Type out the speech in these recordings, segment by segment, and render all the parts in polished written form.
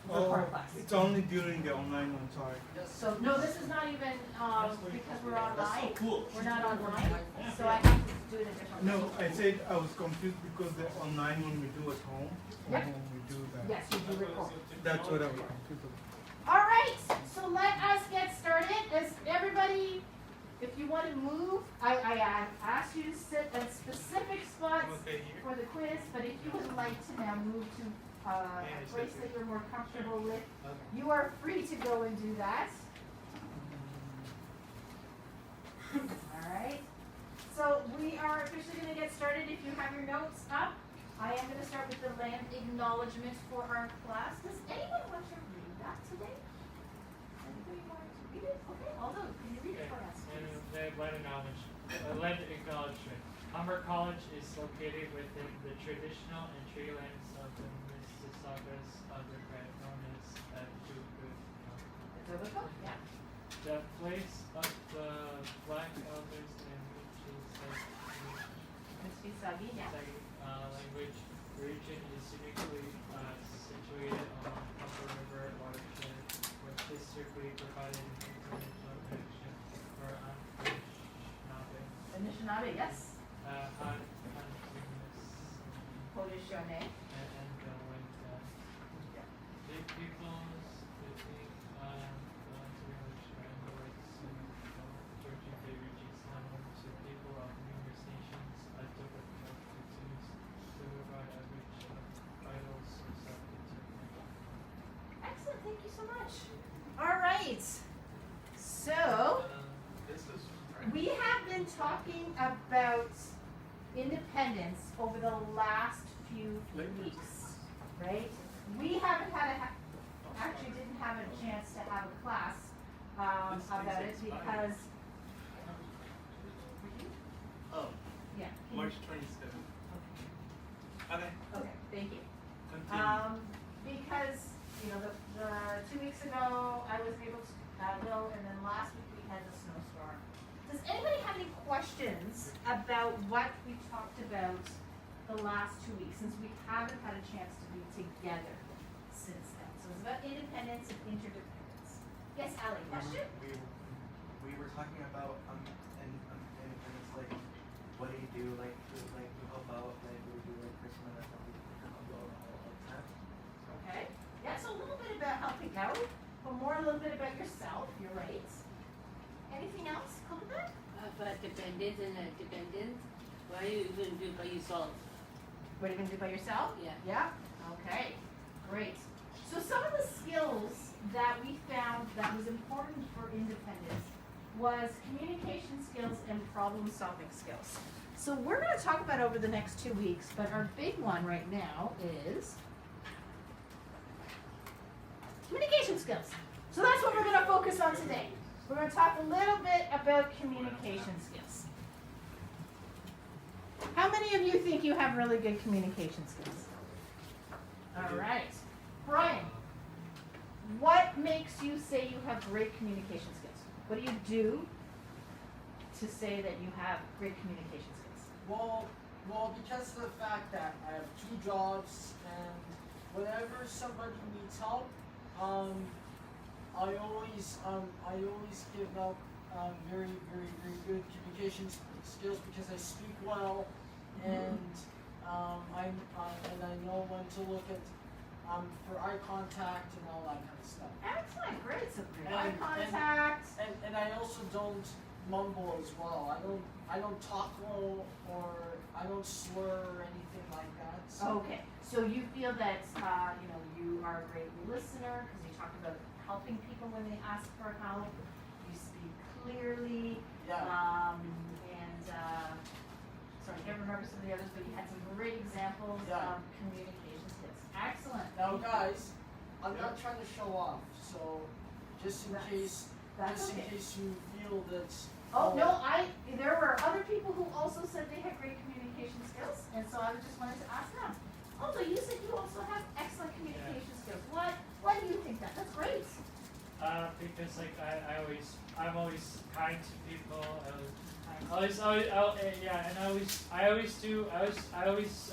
core class. It's only during the online one, sorry. So no, this is not even because we're online. That's so cool. We're not online, so I have to do it a different way. No, I said I was confused because the online one we do at home, Yep. when we do that. Yes, you do record. That's what I was confused about. All right, so let us get started. As everybody, if you want to move, I asked you to sit at specific spots Okay, here. for the quiz, but if you would like to now move to a place that you're more comfortable with, you are free to go and do that. All right. So we are officially going to get started. If you have your notes up, I am going to start with the land acknowledgement for our class. Does anyone want to read that today? Anybody want to read it? Okay, Aldo, can you read it for us, please? Land acknowledgement. Humber College is located within the traditional and tree lands of the Mississaugas undergrad known as Etobicoke? Yeah. the place of the Black Elders and Mississauga, yeah. language region is uniquely situated along Humber River watershed, which historically provided an international connection for Anishinaabe. Anishinaabe, yes. Haudenosaunee. And when big peoples between English and Georgian Bay regions home to people of numerous nations, Etobicoke continues to provide a rich vital source of internet. Excellent, thank you so much. All right. So, This is we have been talking about independence over the last few weeks, right? We haven't had actually didn't have a chance to have a class about it because, Oh, yeah. March 27th. Okay. Okay, thank you. Continue. Because, you know, the 2 weeks ago, I was able to go, and then last week we had the snowstorm. Does anybody have any questions about what we talked about the last 2 weeks, since we haven't had a chance to be together since then? So it's about independence and interdependence. Yes, Allie, question? We were talking about and it's like what do you do like to help out like we do like Christmas and stuff help out all the time. Okay. Yeah, so a little bit about helping out, but more a little bit about yourself. You're right. Anything else? Cover that? For dependent and dependent, what are you going to do by yourself? What are you going to do by yourself? Yeah. Yeah? Okay. Great. So some of the skills that we found that was important for independence was communication skills and problem solving skills. So we're going to talk about over the next 2 weeks, but our big one right now is communication skills. So that's what we're going to focus on today. We're going to talk a little bit about communication skills. How many of you think you have really good communication skills? All right. Brian, what makes you say you have great communication skills? What do you do to say that you have great communication skills? Well, because of the fact that I have 2 jobs and whenever somebody needs help, I always give out very good communication skills because I speak well, and I know when to look at for eye contact and all that kind of stuff. Excellent, great. So great eye And- contact. And I also don't mumble as well. I don't talk low or I don't slur or anything like that. So. Okay, so you feel that you are a great listener because you talked about helping people when they ask for help. You speak clearly. Yeah. Sorry, I can't remember some of the others, but you had some great examples Yeah. of communication skills. Excellent. Now, guys, I'm not trying to show off, so just in case Okay. you feel that. Oh no, there were other people who also said they had great communication skills, and so I just wanted to ask them. Also, you said you also have excellent communication skills. Why do you think that? That's great. Because like I'm always kind to people. I always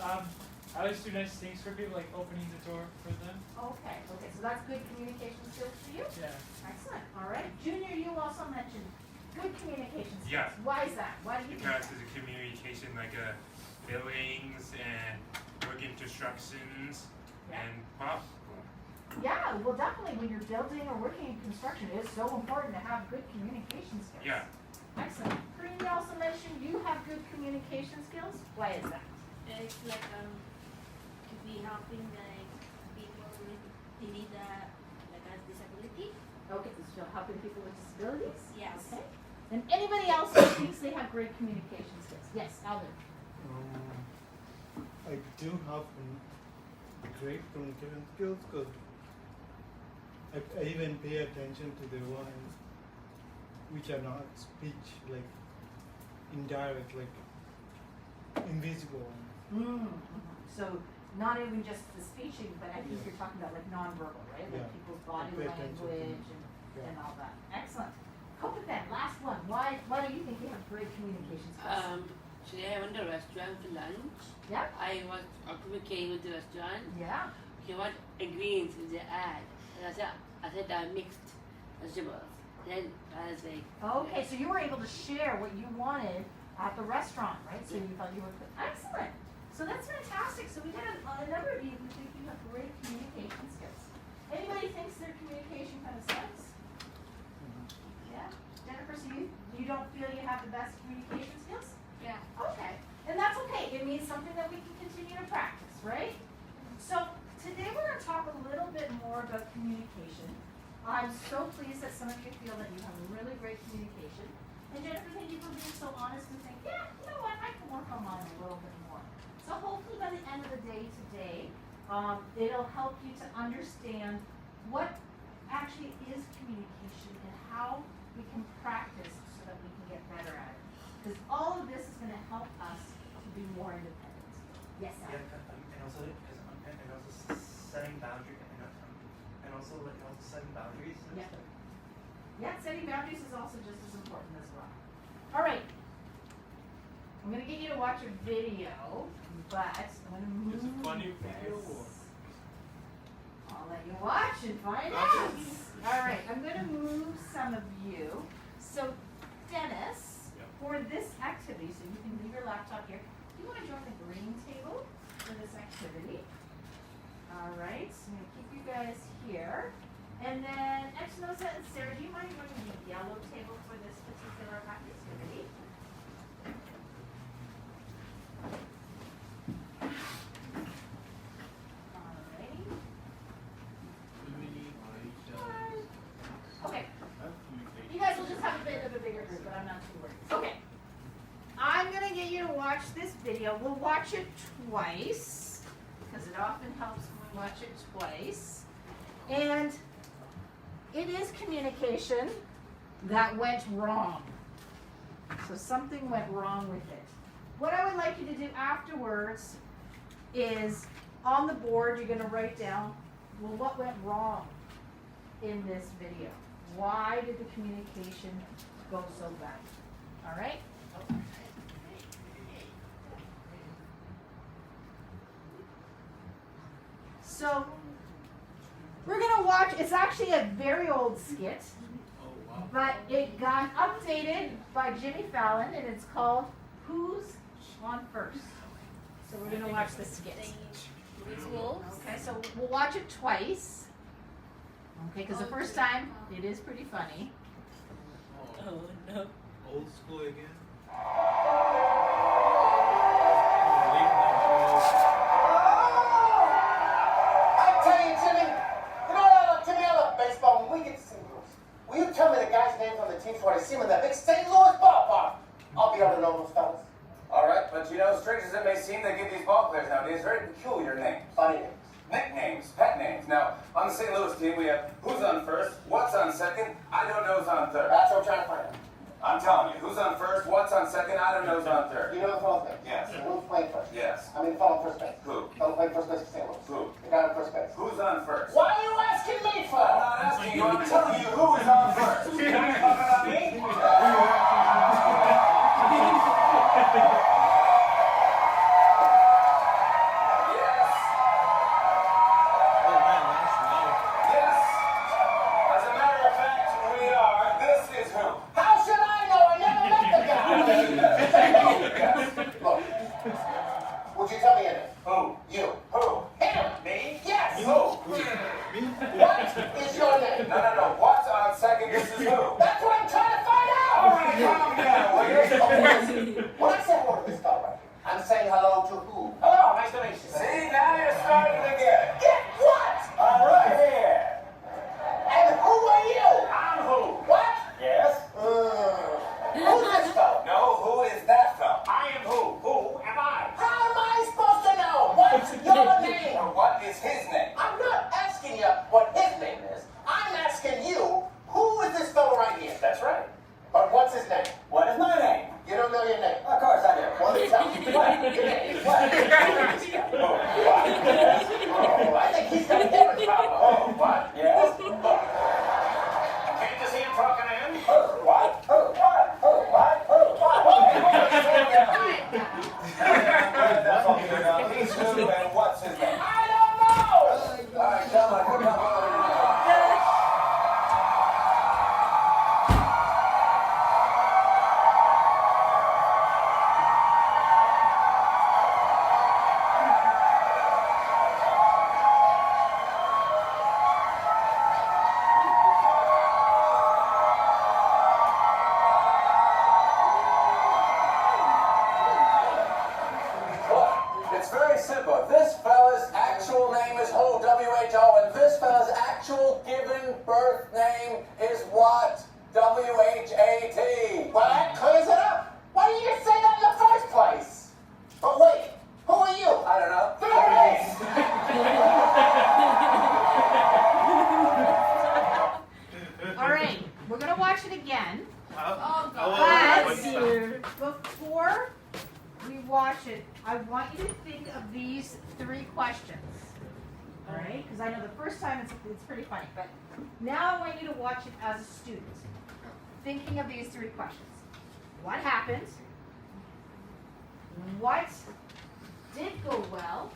I always do nice things for people, like opening the door for them. Okay, so that's good communication skills for you? Yeah. Excellent, all right. Junior, you also mentioned good communication skills. Yeah. Why is that? Why do you think Because that? there's a communication like feelings and working instructions Yeah. and pop. Yeah, well, definitely when you're building or working in construction, it is so important to have good communication skills. Yeah. Excellent. Corinne, you also mentioned you have good communication skills. Why is that? It's like to be helping like people with like a disability. Okay, so helping people with disabilities? Yes. Okay. And anybody else who thinks they have great communication skills? Yes, Alvin. I do have great communication skills because I even pay attention to the ones which are not speech, like indirect, like invisible ones. So not even just the speeching, but I think you're talking about like nonverbal, right? Like Yeah. people's body Pay attention to language them. and all that. Excellent. Cope with that. Last one. Why do you think you have great communication skills? Today I went to a restaurant for lunch. Yeah. I was communicating with the restaurant. Yeah. He was agreeing to the ad. And I said mixed vegetables. Then I was like, Okay, so you were able to share what you wanted at the restaurant, right? So you felt you were excellent. So that's fantastic. So we got a number of you who think you have great communication skills. Anybody thinks their communication kind of sucks? Yeah. Jennifer, so you don't feel you have the best communication skills? Yeah. Okay. And that's okay. It means something that we can continue to practice, right? So today we're going to talk a little bit more about communication. I'm so pleased that some of you feel that you have really great communication. And Jennifer, thank you for being so honest and saying, yeah, you know what, I can work on mine a little bit more. So hopefully by the end of the day today, it'll help you to understand what actually is communication and how we can practice so that we can get better at it. Because all of this is going to help us to be more independent. Yes, Al? Yeah, and also setting boundaries and also setting boundaries and Yeah. stuff. Yeah, setting boundaries is also just as important as well. All right. I'm going to get you to watch a video, but I'm going to move Is it funny video this. or? I'll let you watch and find out. All right, I'm going to move some of you. So, Dennis, Yeah. for this activity, so you can leave your laptop here, do you want to join the green table for this activity? All right, so I'm going to keep you guys here. And then, Exnosa and Sarah, do you mind joining the yellow table for this particular activity? Alrighty. Okay. You guys will just have a bit of a bigger group, but I'm not too worried. Okay. I'm going to get you to watch this video. We'll watch it twice, because it often helps when we watch it twice. And it is communication that went wrong. So something went wrong with it. What I would like you to do afterwards is on the board you're going to write down, well, what went wrong in this video? Why did the communication go so bad? All right? So we're going to watch, it's actually a very old skit, but it got updated by Jimmy Fallon, and it's called Who's on First? So we're going to watch the skit. Okay, so we'll watch it twice. Okay, because the first time, it is pretty funny. oh no. Old school again? I tell you, Jimmy, Jimmy, I love baseball. When we get to St. Louis, will you tell me the guys' names on the teams where they see them in that big St. Louis ballpark? I'll be able to know those fellas. All right, but you know, strange as it may seem, they give these ball players nowadays very peculiar names. Funny names. Nicknames, pet names. Now, on the St. Louis team, we have who's on first, what's on second, I don't know's on third. That's what I'm trying to find out. I'm telling you, who's on first, what's on second, I don't know's on third. You know the fellow's name? Yes. Who's playing first? Yes. I mean, the fellow on first base. Who? The fellow playing first base for St. Louis. Who? The guy on first base. Who's on first? What are you asking me for? I'm not asking you, I'm telling you who is on first. You talking about me? Yeah. Me? What is your name? No. What's on second? This is who? That's what I'm trying to find out! All right, calm down, will you? When I say hello to this fellow right here, I'm saying hello to who? Hello, nice to meet you. See, now you're starting to get it. Get what? Right here. And who are you? I'm who? What? Yes? Who's this fellow? No, who is that fellow? I am who? Who am I? How am I supposed to know? What's your name? Or what is his name? I'm not asking you what his name is. I'm asking you, who is this fellow right here? That's right. But what's his name? What is my name? You don't know your name. Of course I do. Well, then tell me. What? Your name. What? What? Yes. Oh, I think he's got a different problem. Oh, what? Yes. Can't you see him talking to him? What? That's all good now. He's who and what's his name? I don't know! All right, come on, come on. It's very simple. This fella's actual name is who, W-H-O, and this fella's actual given birth name is what? W-H-A-T. Well, that clears it up. Why didn't you say that in the first place? But wait, who are you? I don't know. All right, we're gonna watch it again. Oh, But before we watch it, I want you to think of these 3 questions. All right? Because I know the first time it's pretty funny, but now I want you to watch it as a student. Thinking of these 3 questions. What happened? What did go well?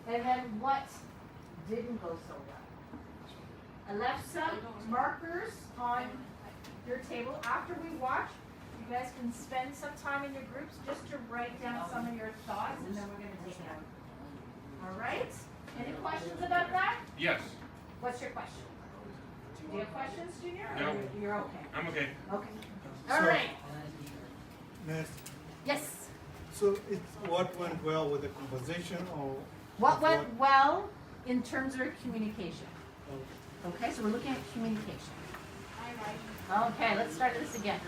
And then what didn't go so well? I left some markers on your table after we watch. You guys can spend some time in your groups just to write down some of your thoughts, and then we're going to take it out. All right? Any questions about that? Yes. What's your question? Do you have questions, Junior? No. Or you're okay? I'm okay. Okay. All So- right. Next. Yes. So it's what went well with the composition or What went well in terms of communication? oh, Okay, so we're looking at communication. Okay, let's start this again.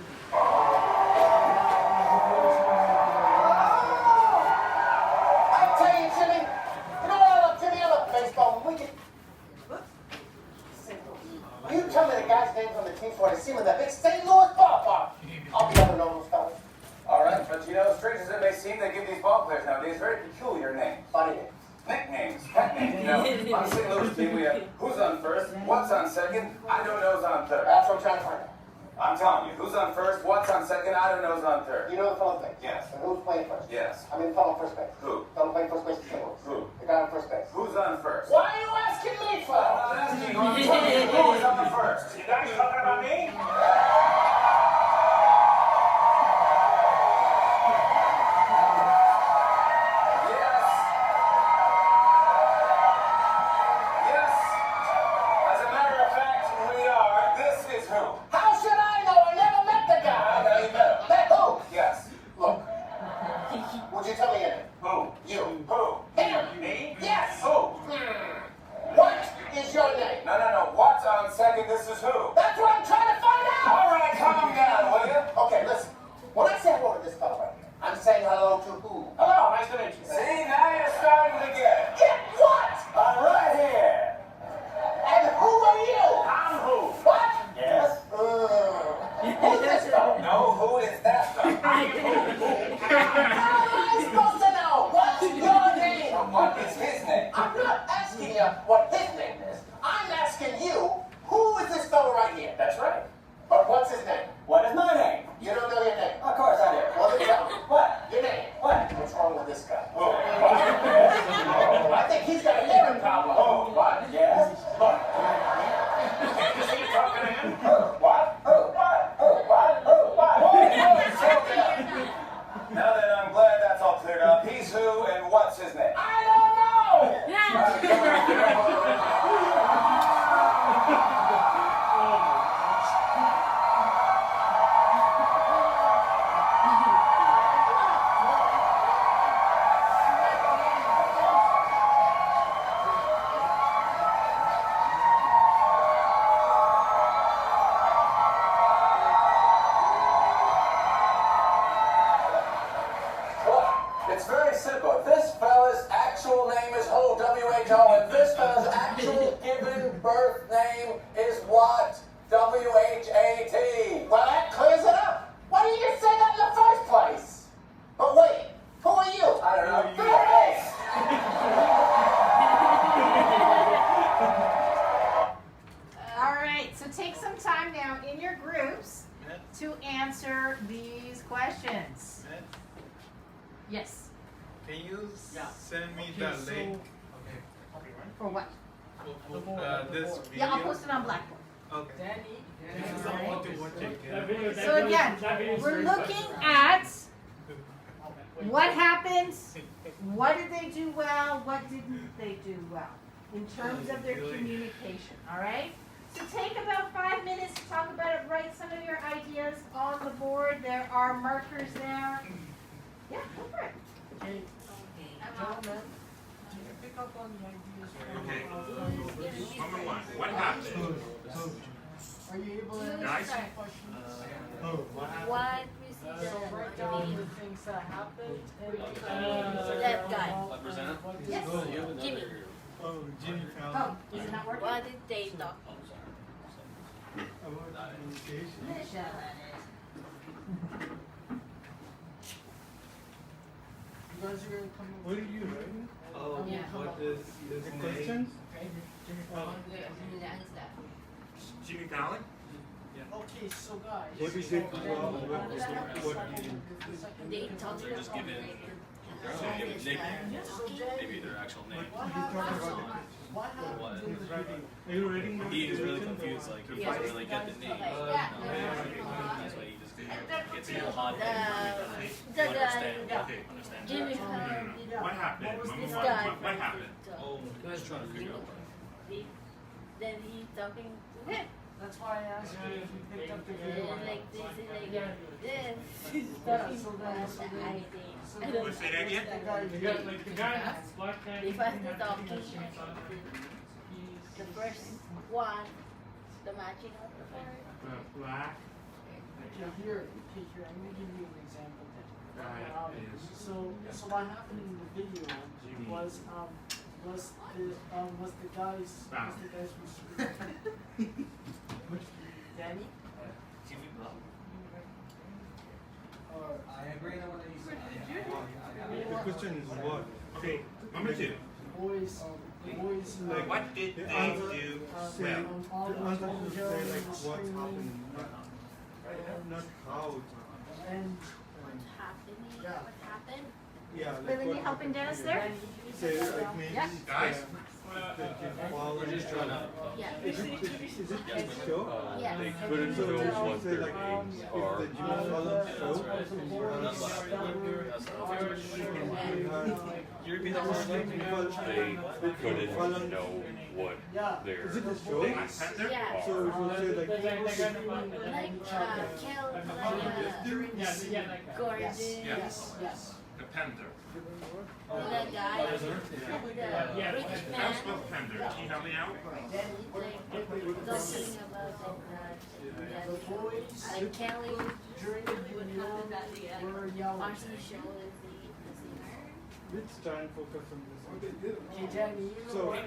I tell you, Jimmy, you know what I love, Jimmy? I love baseball. When we get... Will you tell me the guys' names on the team so I see them in that big St. Louis ballpark? I'll be able to know those fellas. All right, but you know, strange as it may seem, they give these ball players nowadays very peculiar names. Funny names. Nicknames, pet names. You know, on the St. Louis team, we have who's on first, what's on second, I don't know's on third. That's what I'm trying to find out. I'm telling you, who's on first, what's on second, I don't know's on third. You know the fellow base? Yes. And who's playing first? Yes. I mean the fellow on first base. Who? The fellow playing first base is St. Louis. Who? The guy on first base. Who's on first? Why are you asking me for? I'm not asking you, I'm telling you who's on first. You guys talking about me? Yes. As a matter of fact, we are. This is who? How should I know? I never met the guy. Now you met him. Met who? Yes. Look. Would you tell me your name? Who? You. Who? Him. Me? Yes. Who? What is your name? No. What's on second? This is who? That's what I'm trying to find out. All right, calm down, will you? Okay, listen. When I say hello to this fellow right here, I'm saying hello to who? Hello, nice to meet you. See, now you're starting to get it. Get what? Right here. And who are you? I'm who? What? Yes. Who's this fellow? No, who is that though? I am who? How am I supposed to know? What's your name? What is his name? I'm not asking you what his name is. I'm asking you, who is this fellow right here? That's right. But what's his name? What is my name? You don't know your name. Of course I do. Well, then tell me. What? Your name. What? What's wrong with this guy? Who? What? Yes. birth name is what? W-H-A-T. Well, that clears it up. Why didn't you say that in the first place? But wait, who are you? I don't know. There it is. All right, so take some time now in your groups to answer these questions. Matt, Yes. can you Yeah. send me Okay, the so- link For what? for this video? Yeah, I'll post it on Blackboard. Okay. Danny, Because I want to watch it That again. video, that So video, again, that video is we're very looking special. at what happened, what did they do well, what didn't they do well, in terms of their communication, all right? So take about 5 minutes to talk about it, write some of your ideas on the board, there are markers there. Yeah, go for it. hey, gentlemen, did you pick up on the ideas from Okay. from Number one, what happened? Are you able to Guys? answer some questions? What we see So write down the things that happened and That guy. Yes. Jimmy, Oh, Jimmy Oh, found is it not working? what did they talk? about communication. Michelle. you guys are gonna come up What are you writing? Oh, Yeah. what is The his name? questions? Jimmy Fallon? Okay, so guys. What is it? What didn't? They talk They're just about giving So maybe their actual name. What You talk happened? about What happened What? in the the writing. video? Are you writing? the He is really question? confused, like he Yeah. doesn't really get the name. That's why he just gets a little hot. the Understand. Yeah. Okay, understand. Jimmy Yeah. What happened? What was Number this one, guy. what happened? Oh, just trying to figure out. Then he talking to him. That's why I asked you if you picked up the video. or And not. like this and like this. He's Yeah, talking so about then- the so idea. then- I don't What's that again? The guy The guy, like the guy in black pants. If I was talking, He's the first one, the matching of the part. Black Okay, here, I'm gonna give you an example then. guy is So what happened in the video was the guy's Danny? I agree on what you said. The question is what? okay. Number two, Boys, Like, what did the they answer do say, well? the answer should say like what's happening, not how it's happening. and Happening, Yeah. what happened? Yeah, like Lily, what you helping happened Dennis here. there? Say like maybe Yeah. Guys? We're just trying to. Yeah. Is it a show? Yeah. They couldn't So know it what should say their like names if are. the Jimmy Fallon show, That's and you That's have- what you repeat that first name? They couldn't know what yeah. their Is it a show? Black Panther? Yeah. So it will say like Like kill, like gorgeous. Yes. Yes. The Panther. The guy, the Yeah. rich How man, spell Panther? Can you help me out? like talking about The boys like Kelly, during the video were yelling. Marcy Show is the singer. let's try and focus on this. Okay, Danny, you know So what? I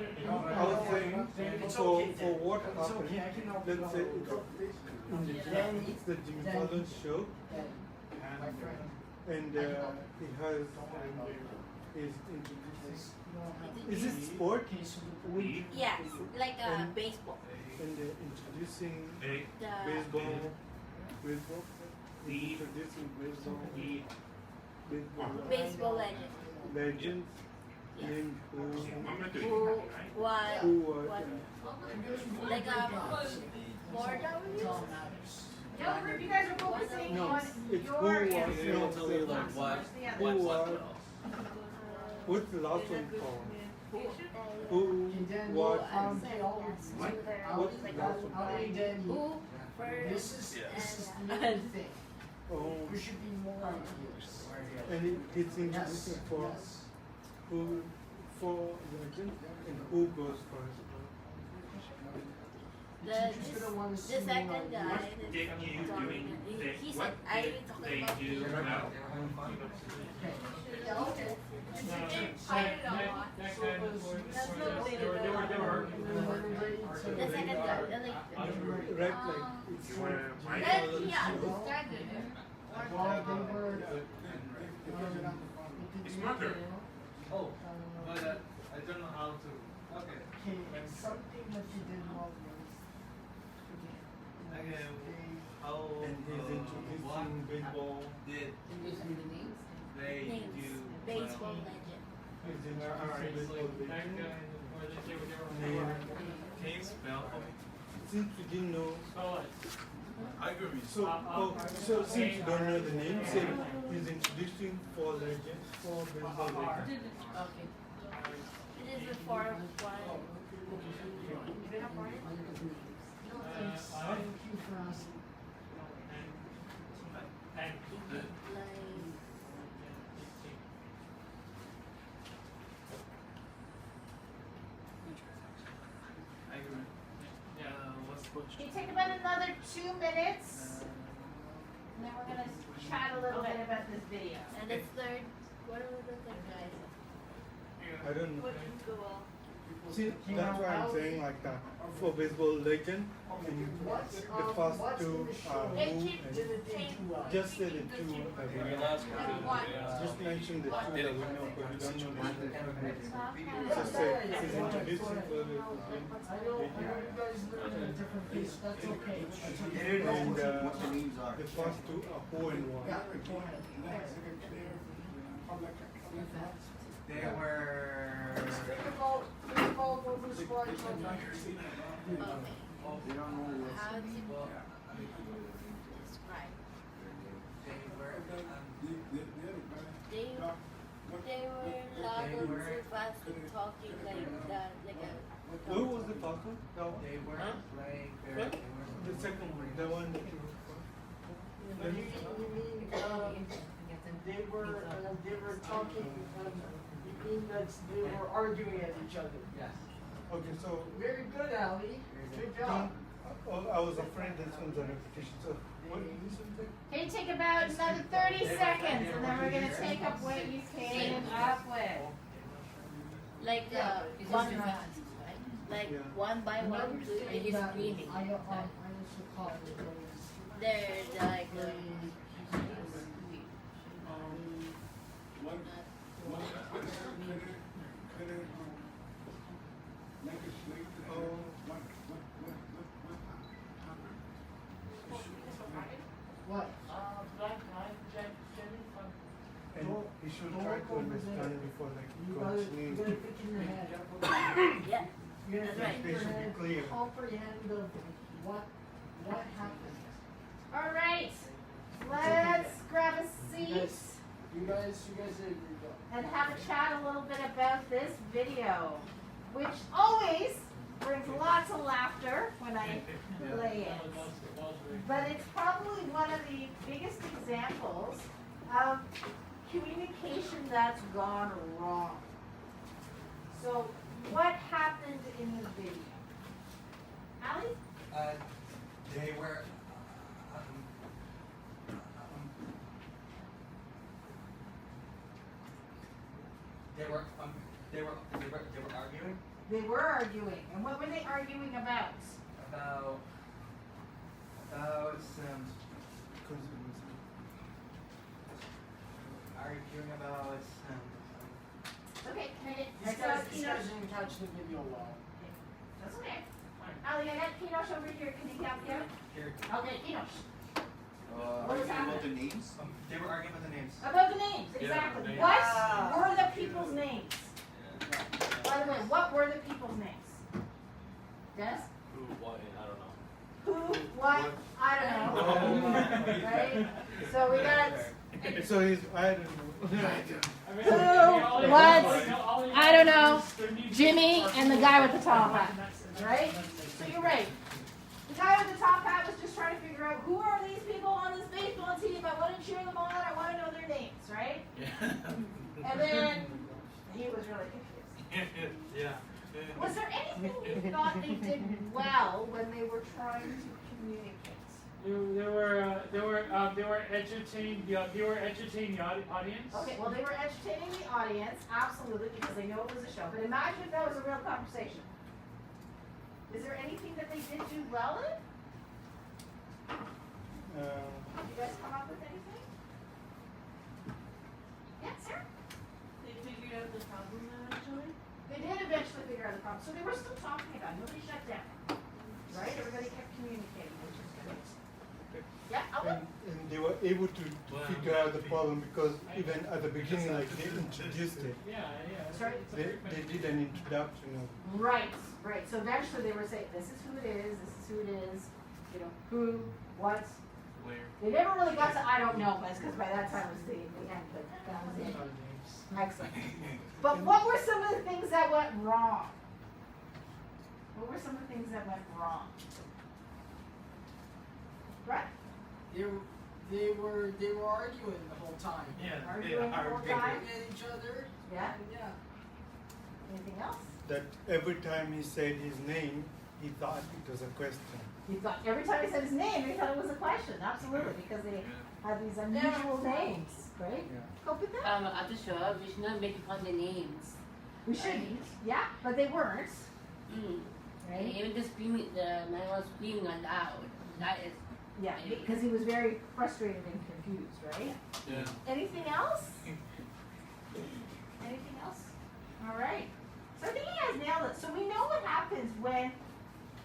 was saying It's for okay, for what It's happened, okay, I can help let's you say out. it's the Jimmy Fallon show, My friend. and he has is introducing. Is it sport? Okay, so the boy. Yes, like baseball. And introducing A, The baseball. D, Introducing baseball. E, baseball legend. Legends. Yeah. Named number three, Who, right? what, who was like more W? Don't worry, you guys are focusing No, on it's your who was answer. no, say like What? who was what's the last one called? Who, what, Okay, all what's the last one called? Danny. Who This first is and the main thing. Oh, There should be more ideas. and it's introducing for who for legend and who goes first. teacher's gonna want to see the me second like guy What that's did you talking, do? he What said, I did will talk they about do you. well? Yeah, okay. So, I don't know. That So kind was- of for That's for not this, they were and then we're ready The to second guy, the like, Right, like it's You wanna like mic? then he understood it. well, they were It's mother. Oh, but I don't know how to. Okay. okay, something that you did well was Okay. How and he's what introducing baseball. did they Names. do? Baseball legend. He's Alright, introducing so baseball. that legend. guy, or they were Name. Can you spell for me? Since you didn't know, spell it. I agree. so since you don't know the name, say he's introducing four legends, four baseball legends. Okay. It is the fourth one. You have one? thank you for asking. And I agree. yeah. What's the question? Okay, take about another 2 minutes. And then we're gonna chat a little bit about this video. And the third, what are the third guys? I don't know. What grouo? See, that's why I'm saying like that. For baseball legend, and What's, the first what's two in the show? are who It and keeps Did it do too well? just say the two that we know. Just mention the two that we know, but we don't know the name. So say he's introducing for the I know you guys live in a different place, that's okay. and the first two are who and why. Yeah, go ahead. They were. Think about Nova Squad Children. Okay. How to describe? They were. They were loud and fast talking like that, like a. Who was the first one? That one? They were Huh? like. What? They were. The second one, the one that you You mean, they were talking, you mean that they were arguing at each other? Yes. Okay, so Very good, Ali. Good job. I was afraid this one's a repetition. So what did you say? Okay, take about another 30 seconds, and then we're gonna take up what you came up with. Like one round, like Yeah. one by one, Another and thing he's that screaming. I used to call it was There's like what? And you should try to understand before like You gotta continuing. think in your head. yeah. You gotta That's think right. in They your should be head, clear. comprehend of what happened. All right, let's grab a seat You guys did a good job. and have a chat a little bit about this video, which always brings lots of laughter when I play it. But it's probably one of the biggest examples of communication that's gone wrong. So, what happened in the video? Allie? They were. They were arguing They were arguing. And what were they arguing about? about some arguing about some. Okay, can I get These guys Pinosh? didn't catch the video well. That's okay. Allie, I got Pinosh over here. Can you help you? Here. Okay, Pinosh. Are you talking about the names? They were arguing about the names. About the names, Yeah, exactly. names. What Ah. were the people's names? By the way, what were the people's names? Dennis? Who, what, I don't know. Who, what, I don't know. Right? So we got So he's I don't know. who, what, I don't know, Jimmy, and the guy with the top hat. Right? So you're right. The guy with the top hat was just trying to figure out who are these people on this baseball team. I want to cheer them on. I want to know their names, right? Yeah. And then he was really confused. Yeah. Was there anything you thought they did well when they were trying to communicate? They were entertaining the audience. Okay, well, they were entertaining the audience, absolutely, because they know it was a show. But imagine if that was a real conversation. Is there anything that they did do well in? Did you guys come up with anything? Yeah, Sarah? They figured out the problem eventually. They did eventually figure out the problem. So they were still talking about it. Nobody shut down. Right? Everybody kept communicating, which is good. Yeah, Alvin? And they were able to figure out the problem because even at the beginning, like they introduced it. Yeah. Sorry? They did an introduction of. Right. So eventually they were saying, this is who it is, this is who it is, you know, who, what. Where? They never really got to I don't know, because by that time it was the end, but that was it. Excellent. But what were some of the things that went wrong? What were some of the things that went wrong? Right? They were arguing the whole time. Yeah, Arguing the whole time? At each other. Yeah? Yeah. Anything else? That every time he said his name, he thought it was a question. He thought every time he said his name, he thought it was a question. Absolutely, because they had these unusual names, right? Yeah. Cope with that? After show, we should not make fun of the names. We shouldn't. Yeah, but they weren't. And Right? even the screaming, the man was screaming aloud. That is. Yeah, because he was very frustrated and confused, right? Yeah. Anything else? Anything else? All right. So I think you guys nailed it. So we know what happens when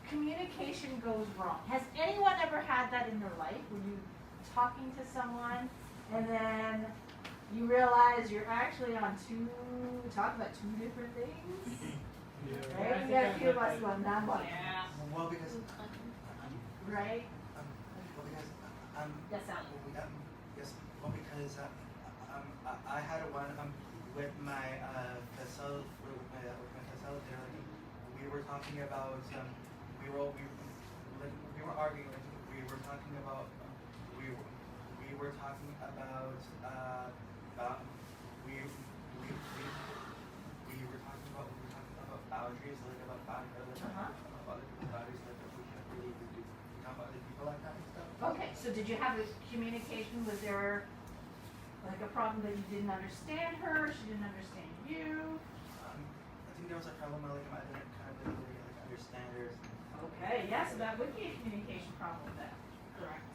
communication goes wrong. Has anyone ever had that in their life? Were you talking to someone and then you realize you're actually talking about two different things? Yeah. Right? You got a few of us going, nah, but yeah. Well, because Right? yes, Yes, Al. yes. Well, because I had one with my facilitator. We were talking about we were arguing. We were talking about we were talking about boundaries, like about boundaries, about other people's boundaries, like we can't really talk about other people like that and stuff. Okay, so did you have a communication? Was there like a problem that you didn't understand her, she didn't understand you? I think there was a problem like I didn't kind of really like understand her. Okay, yes, that would be a communication problem then. Correct.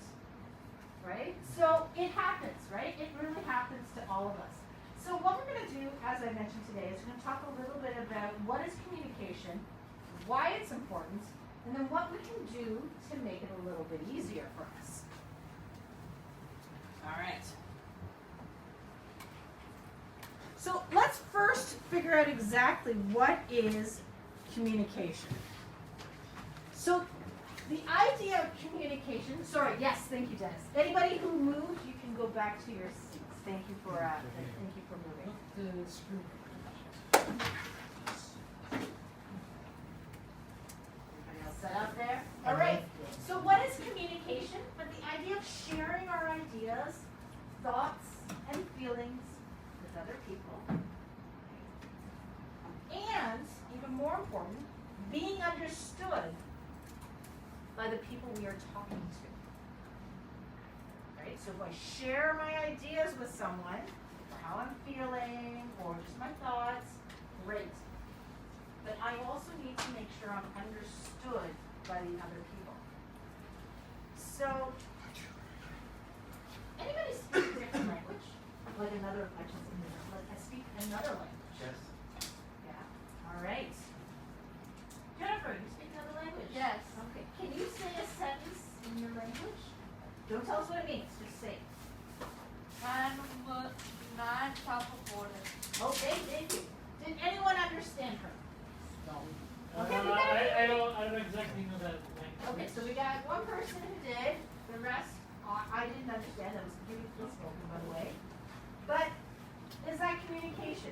Right? So it happens, right? It really happens to all of us. So what we're going to do, as I mentioned today, is we're going to talk a little bit about what is communication, why it's important, and then what we can do to make it a little bit easier for us. All right. So let's first figure out exactly what is communication. So the idea of communication, sorry, yes, thank you, Dennis. Anybody who moved, you can go back to your seats. Thank you for moving. Everybody else set up there? All right. So what is communication? But the idea of sharing our ideas, thoughts, and feelings with other people. And, even more important, being understood by the people we are talking to. Right? So if I share my ideas with someone, how I'm feeling, or just my thoughts, great. But I also need to make sure I'm understood by the other people. So, anybody speak a different language? Like another, I speak another language. Yes. Yeah. All right. Jennifer, you speak another language? Yes. Okay. Can you say a sentence in your language? Don't tell us what it means. Just say it. Okay, thank you. Did anyone understand her? No. Okay, we got I don't exactly know that language. Okay, so we got one person who did. The rest, I didn't understand. That was beautifully spoken, by the way. But is that communication?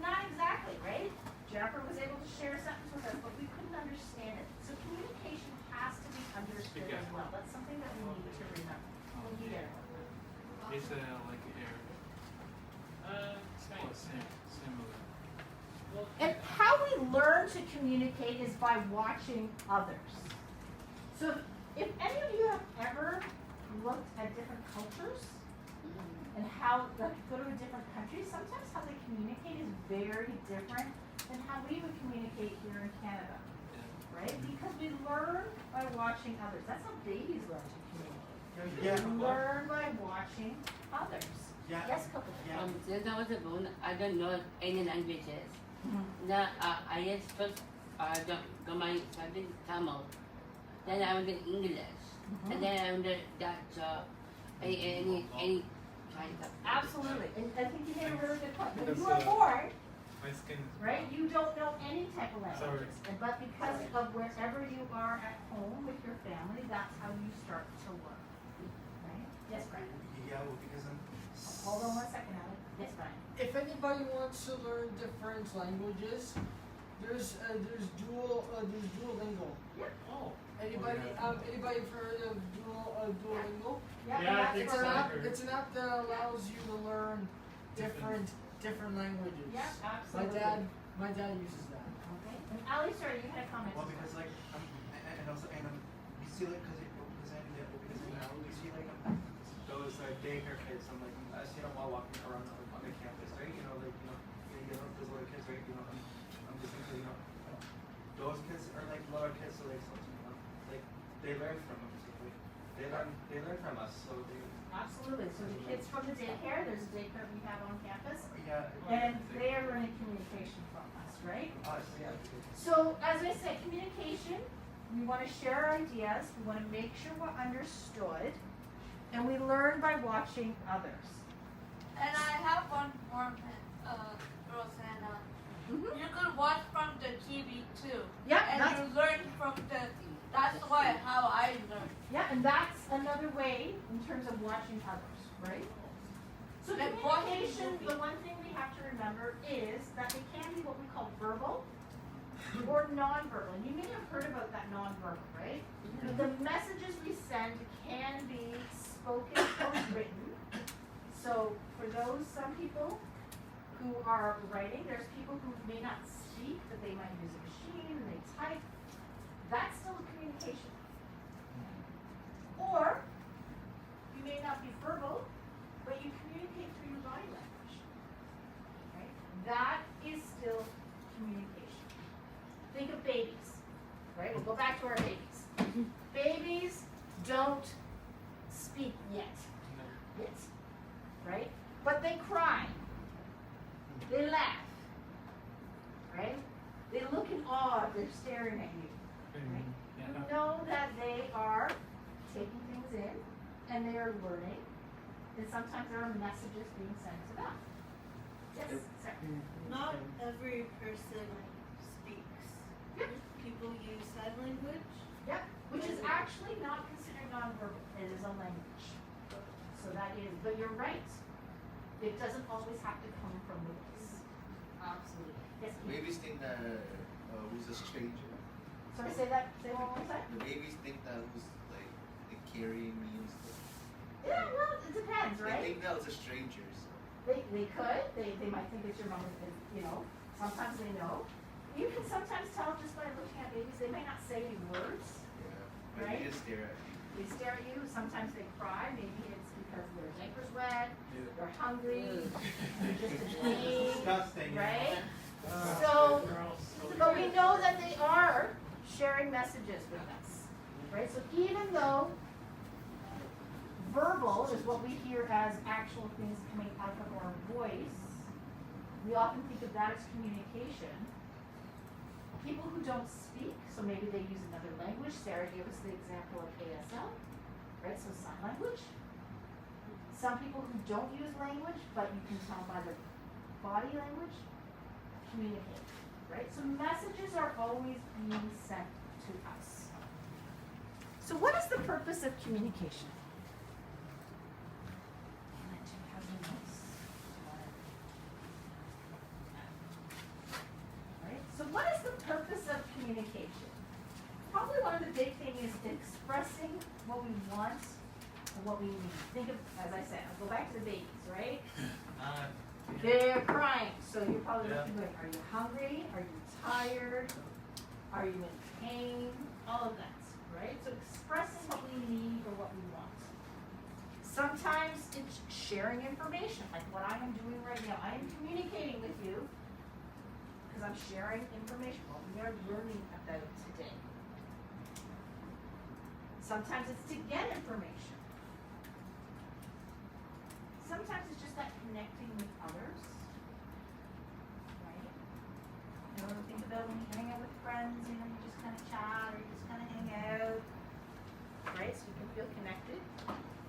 Not exactly, right? Jennifer was able to share a sentence with us, but we couldn't understand it. So communication has to be understood as well. That's something that we need to remember. Here. It's like air. Same. Similar. And how we learn to communicate is by watching others. So if any of you have ever looked at different cultures and how, like, go to a different country, sometimes how they communicate is very different than how we would communicate here in Canada, right? Because we learn by watching others. That's how babies learn to communicate. Yeah. We learn by watching others. Yeah. Yes, Coco? Yeah. Since I was born, I don't know any languages. Now, I just first got my studied Tamil. Then I went to English. And then I went to Dutch, any kind of. Absolutely. And I think you made a really good point. When Because, you were born, My skin. right, you don't know any type of Sorry. languages. But because of wherever you are at home with your family, that's how you start to learn. Right? Yes, Brian? Yeah, well, because I'm. Hold on 1 second, Alec. Yes, Brian? If anybody wants to learn different languages, there's Duolingo. Yep. Oh. Anybody anybody heard of Duolingo? Yeah, Yeah, I that's think for so. It's an app that allows you to learn different languages. Yeah, absolutely. My dad uses that. Okay. And Ali, sorry, you had a comment. Well, because like and also you see like because you see like those daycare kids. I see them while walking around on the campus, right? You know, those little kids, right? I'm just thinking, those kids are like little kids, so like like they learn from them. So they learn from us. So they. Absolutely. So the kids from the daycare, there's a daycare we have on campus, Yeah. and they are learning communication from us, right? Us, yeah. So as I said, communication, we want to share our ideas, we want to make sure we're understood, and we learn by watching others. And I have one more, Rosanna. You could watch from the TV too. Yeah, And that's- you learn from that's why how I learn. Yeah, and that's another way in terms of watching others, right? So Like watching communication, movie. the one thing we have to remember is that it can be what we call verbal or nonverbal. And you may have heard about that nonverbal, right? The messages we send can be spoken or written. So for some people who are writing, there's people who may not speak, but they might use a machine and they type. That's still a communication. Or you may not be verbal, but you communicate through your body language. Right? That is still communication. Think of babies. Right? We'll go back to our babies. Babies don't speak yet. Yet. Right? But they cry. They laugh. Right? They look in awe if they're staring at you. Right? You know that they are taking things in and they are learning, and sometimes there are messages being sent to them. Yes, sir. Not every person speaks. Yep. People use sign language. Yep. Which is actually not considered nonverbal. It is a language. So that is, but you're right. It doesn't always have to come from the voice. Absolutely. Yes, Keith? Babies think that who's a stranger. Sorry, say one more time. The babies think that who's like carrying me and stuff. Yeah, well, it depends, They right? think that was a stranger. So. They could. They might think it's your mom. You know, sometimes they know. You can sometimes tell just by looking at babies. They may not say any words. Yeah. But Right? they just stare at me. They stare at you. Sometimes they cry. Maybe it's because their diaper's wet. They're hungry. They're just in pain. Disgusting. Right? So, but we know that they are sharing messages with us. Right? So even though verbal is what we hear as actual things coming out of our voice, we often think of that as communication. People who don't speak, so maybe they use another language. Sarah gave us the example of ASL, right? So sign language. Some people who don't use language, but you can tell by their body language, communicate, right? So messages are always being sent to us. So what is the purpose of communication? Right? So what is the purpose of communication? Probably one of the big things is expressing what we want and what we need. Think of, as I said, I'll go back to the babies, right? They're crying, so you're probably looking going, are you hungry? Are you tired? Are you in pain? All of that, right? So expressing what we need or what we want. Sometimes it's sharing information, like what I am doing right now. I am communicating with you because I'm sharing information, what we are learning about today. Sometimes it's to get information. Sometimes it's just that connecting with others, right? You know, think about when you hang out with friends, you know, you just kind of chat or you just kind of hang out, right? So you can feel connected.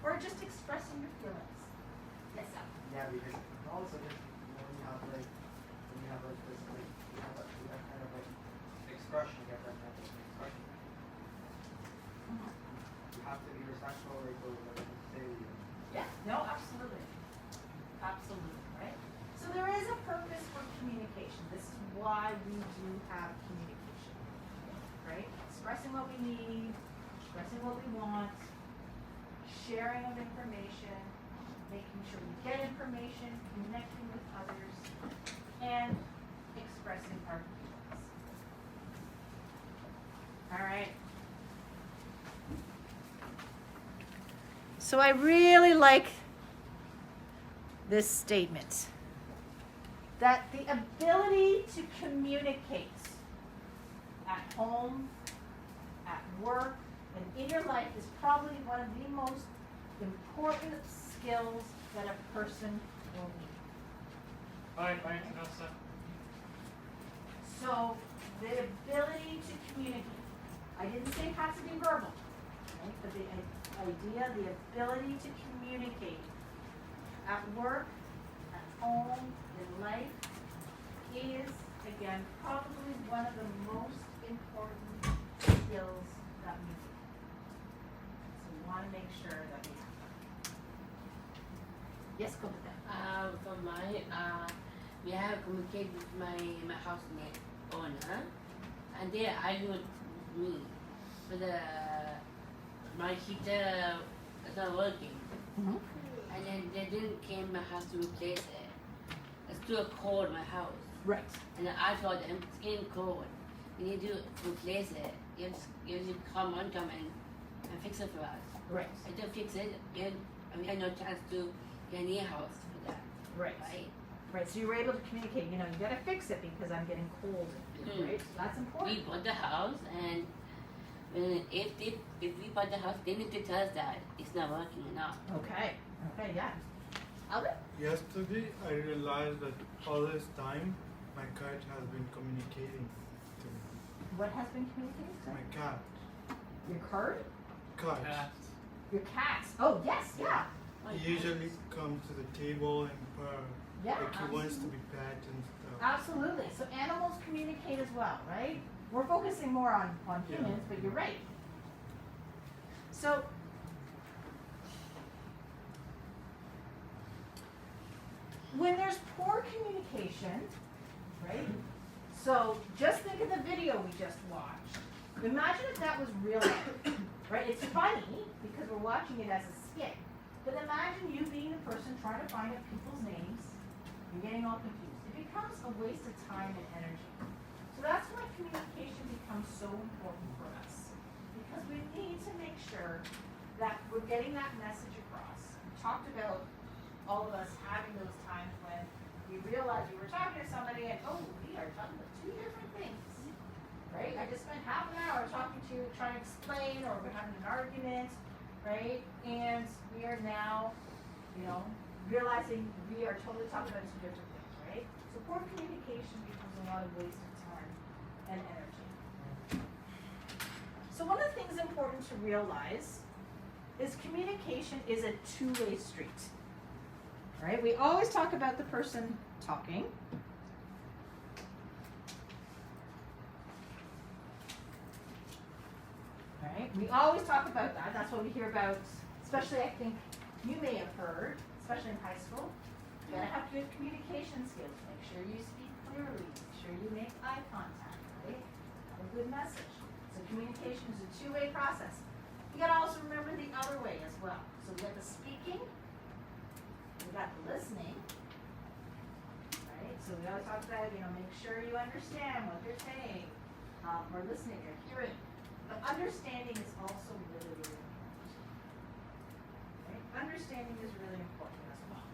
Or just expressing your feelings. Yes, sir. Yeah, because also just when you have like this like you have that kind of like expression, you have that kind of expression. You have to be respectful, like what you say. Yeah, no, absolutely. Absolutely, right? So there is a purpose for communication. This is why we do have communication. Right? Expressing what we need, expressing what we want, sharing of information, making sure we get information, connecting with others, and expressing our feelings. All right. So I really like this statement that the ability to communicate at home, at work, and in your life is probably one of the most important skills that a person will need. Bye, Vanessa. So, the ability to communicate. I didn't say it has to be verbal, right? But the idea, the ability to communicate at work, at home, in life, is, again, probably one of the most important skills that we need. So we want to make sure that we have that. Yes, go with that. For my, we have communicated with my housemate owner, and they argued with me, but my heater is not working, and then they didn't came to my house to replace it. It's too cold in my house. Right. And I told them it's getting cold. You need to replace it. You have to come and fix it for us. Right. I don't fix it. We had no chance to get any house for that. Right. Right. Right. So you were able to communicate. You know, you got to fix it because I'm getting cold. Right. So that's important. We bought the house, and if we bought the house, they need to tell us that it's not working or not. Okay. Okay. Yeah. Albert? Yesterday, I realized that all this time, my cat has been communicating to me. What has been communicated? Sorry? My cat. Your card? Cat. Your cat. Oh yes, yeah. He usually comes to the table and purr. Yeah, Like he wants to be pet and stuff. Absolutely. So animals communicate as well, right? We're focusing more on humans, but you're right. So when there's poor communication, right? So just think of the video we just watched. Imagine if that was real life, right? It's funny because we're watching it as a skit. But imagine you being the person trying to find out people's names. You're getting all confused. It becomes a waste of time and energy. So that's why communication becomes so important for us. Because we need to make sure that we're getting that message across. We talked about all of us having those times when we realized we were talking to somebody and, oh, we are talking about two different things. Right? I just spent half an hour talking to you, trying to explain, or we're having an argument, right? And we are now, you know, realizing we are totally talking about two different things, right? So poor communication becomes a lot of waste of time and energy. So one of the things important to realize is communication is a two-way street. Right? We always talk about the person talking. Right? We always talk about that. That's what we hear about, especially I think you may have heard, especially in high school. You gotta have good communication skills. Make sure you speak clearly. Make sure you make eye contact, right? Have a good message. So communication is a two-way process. You gotta also remember the other way as well. So we got the speaking, we got the listening, So we always talk about, make sure you understand what they're saying, or listening or hearing. But understanding is also really, really important. Right? Understanding is really important as well.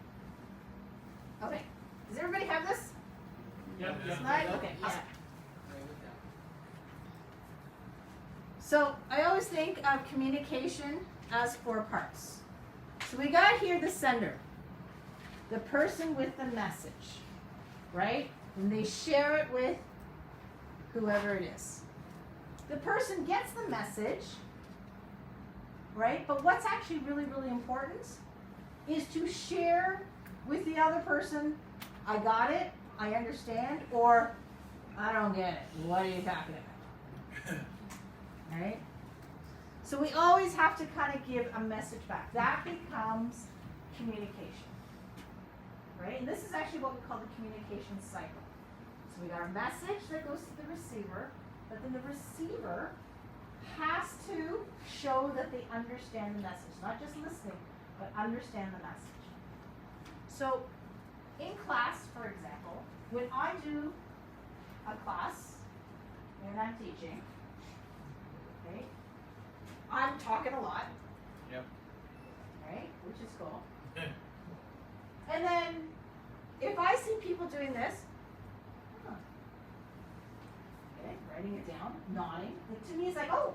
Okay. Does everybody have this? Yep. Slide? Okay. Yeah. Awesome. So I always think of communication as 4 parts. So we got here the sender, the person with the message, right? And they share it with whoever it is. The person gets the message, right? But what's actually really, really important is to share with the other person, I got it, I understand, or I don't get it. What are you talking about? Right? So we always have to kind of give a message back. That becomes communication. Right? And this is actually what we call the communication cycle. So we got a message that goes to the receiver, but then the receiver has to show that they understand the message. Not just listening, but understand the message. So in class, for example, when I do a class and I'm teaching, okay, I'm talking a lot. Yep. Right? Which is cool. And then if I see people doing this, okay, writing it down, nodding, to me it's like, oh,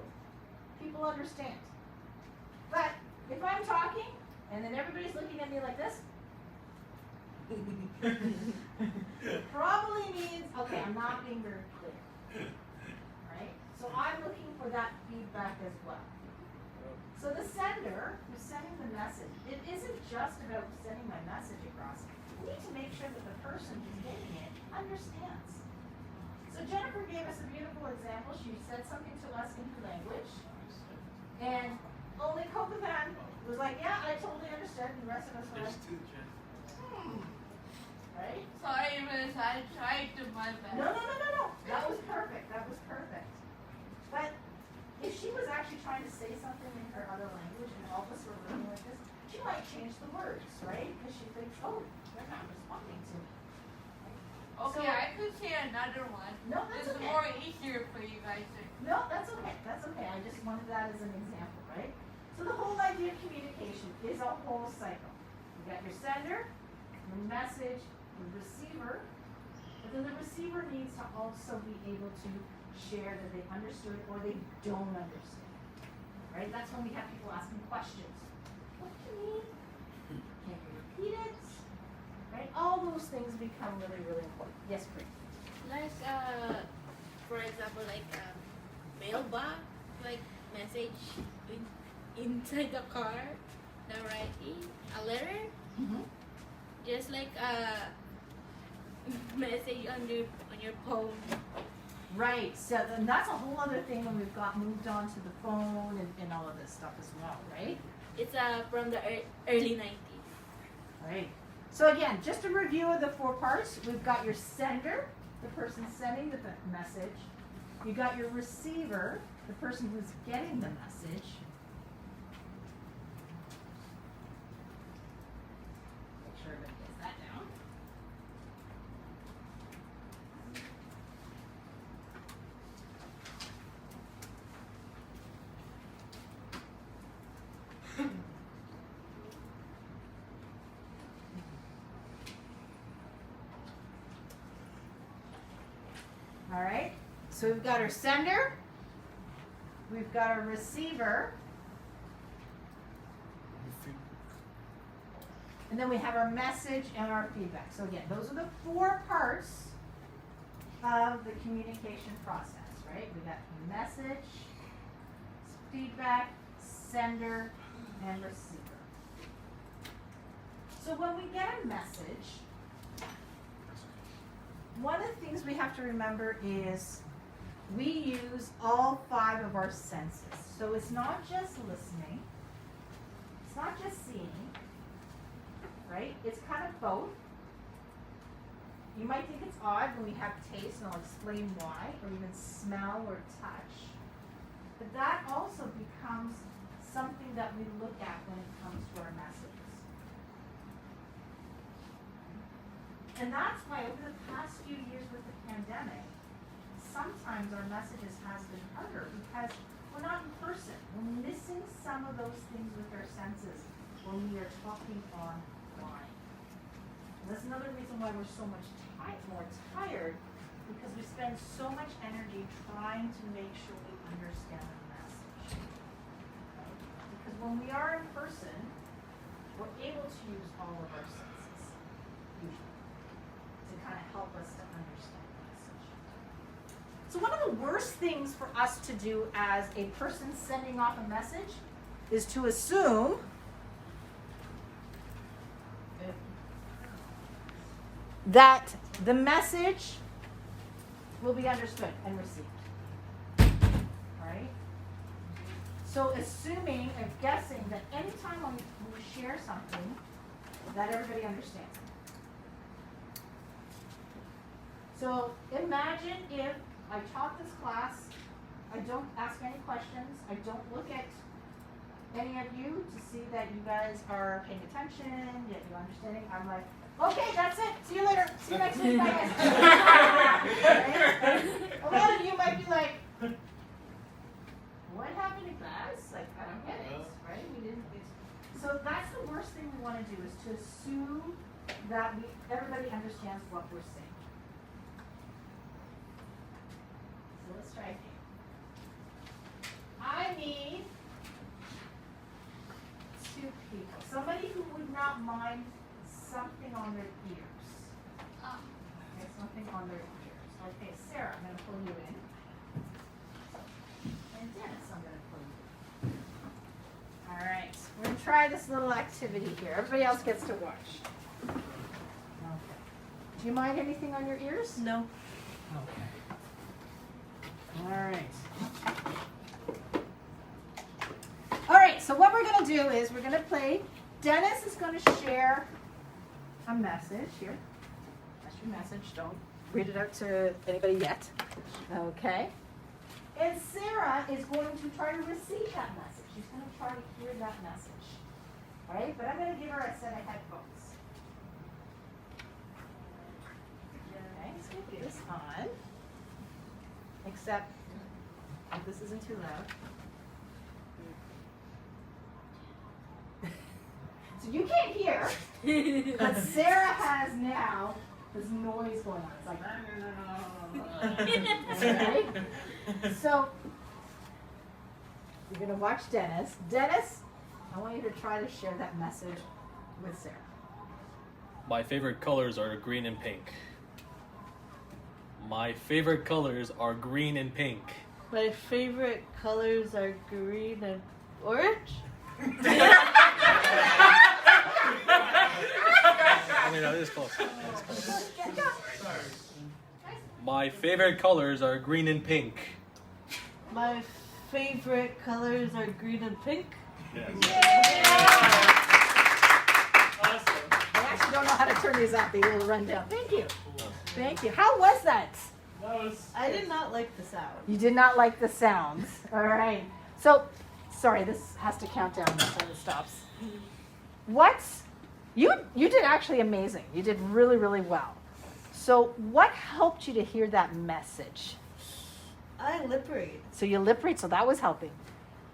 people understand. But if I'm talking and then everybody's looking at me like this, probably means, okay, I'm not being very clear. Right? So I'm looking for that feedback as well. So the sender who's sending the message, it isn't just about sending my message across. I need to make sure that the person who's getting it understands. So Jennifer gave us a beautiful example. She said something to us in her language. And only Kokovan was like, yeah, I totally understood. And the rest of us were like, right? Sorry, Miss, I tried to my best. No. That was perfect. That was perfect. But if she was actually trying to say something in her other language and all of us were learning like this, she might change the words, right? Because she thinks, oh, they're not responding to me. Okay, So- I could say another one. No, that's It's okay. more easier for you guys to. No, that's okay. That's okay. I just wanted that as an example, right? So the whole idea of communication is a whole cycle. You got your sender, the message, the receiver, but then the receiver needs to also be able to share that they understood or they don't understand. Right? That's when we have people asking questions. What do you mean? Can you repeat it? Right? All those things become really, really important. Yes, Pri. Like, for example, like mailbox, like message inside the car, the writing, a letter, just like a message on your phone. Right, so then that's a whole other thing when we've got moved on to the phone and all of this stuff as well, right? It's from the early 90s. Right. So again, just a review of the 4 parts. We've got your sender, the person sending the message. You got your receiver, the person who's getting the message. Make sure everybody gets that down. All right, so we've got our sender, we've got our receiver, and then we have our message and our feedback. So again, those are the 4 parts of the communication process, right? We got message, feedback, sender, and receiver. So when we get a message, one of the things we have to remember is we use all 5 of our senses. So it's not just listening, it's not just seeing, right? It's kind of both. You might think it's odd when we have taste, and I'll explain why, or even smell or touch. But that also becomes something that we look at when it comes to our messages. And that's why over the past few years with the pandemic, sometimes our messages has been harder because we're not in person. We're missing some of those things with our senses when we are talking online. And that's another reason why we're so much more tired, because we spend so much energy trying to make sure we understand the message. Okay? Because when we are in person, we're able to use all of our senses, usually, to kind of help us to understand the message. So one of the worst things for us to do as a person sending off a message is to assume that the message will be understood and received. Right? So assuming or guessing that anytime we share something, that everybody understands it. So imagine if I taught this class, I don't ask any questions, I don't look at any of you to see that you guys are paying attention, that you're understanding. I'm like, okay, that's it. See you later. See you next week. Bye, guys. Right? A lot of you might be like, what happened to class? Like, I don't get it. Right? We didn't. So that's the worst thing we want to do, is to assume that everybody understands what we're saying. So let's try again. I need two people. Somebody who would not mind something on their ears. Okay, something on their ears. Okay, Sarah, I'm going to pull you in. And Dennis, I'm going to pull you in. All right, we're going to try this little activity here. Everybody else gets to watch. Okay. Do you mind anything on your ears? No. Okay. All right. All right, so what we're going to do is we're going to play. Dennis is going to share a message here. That's your message. Don't read it out to anybody yet. Okay. And Sarah is going to try to receive that message. She's going to try to hear that message. All right, but I'm going to give her a set of headphones. Okay, let's get this on. Except, if this isn't too loud. So you can't hear, but Sarah has now this noise going on. It's like, okay? So you're gonna watch Dennis. Dennis, I want you to try to share that message with Sarah. My favorite colors are green and pink. My favorite colors are green and pink. My favorite colors are green and orange. I mean, that is close. That's close. My favorite colors are green and pink. My favorite colors are green and pink. Yes. Awesome. I actually don't know how to turn these up. They will run down. Thank you. Thank you. How was that? I did not like the sound. You did not like the sounds. All right. So, sorry, this has to count down until it stops. You did actually amazing. You did really, really well. So what helped you to hear that message? I lip read. So you lip read, so that was helping.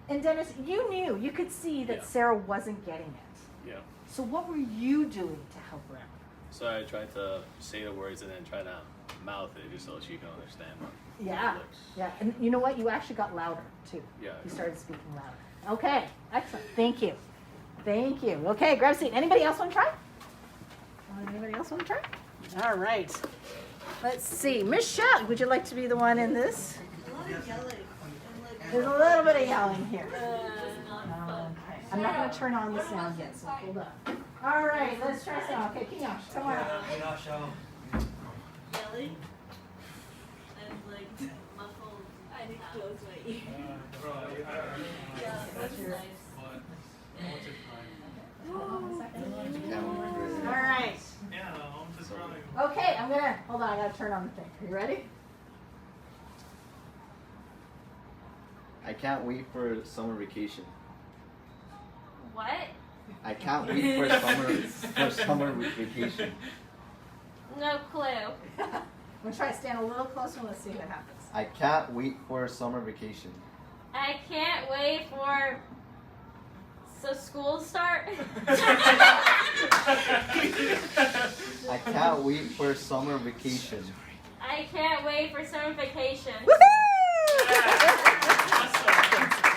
And Dennis, you could see that Sarah wasn't getting it. Yeah. So what were you doing to help her out? So I tried to say the words and then try to mouth it just so she can understand. Yeah. Yeah. And you know what? You actually got louder too. Yeah. You started speaking louder. Okay. Excellent. Thank you. Thank you. Okay, grab a seat. Anybody else want to try? Anybody else want to try? All right. Let's see. Michelle, would you like to be the one in this? A lot of yelling. There's a little bit of yelling here. Okay. I'm not going to turn on the sound yet, so hold on. All right, let's try sound. Okay, Kinyosh, come on up. Yelling. And like muffled. I need to close my ears. Yeah, that's nice. All right. Okay, hold on, I gotta turn on the thing. Are you ready? I can't wait for summer vacation. What? I can't wait for summer vacation. No clue. We'll try to stand a little closer and let's see what happens. I can't wait for summer vacation. I can't wait for school start. I can't wait for summer vacation. I can't wait for summer vacation.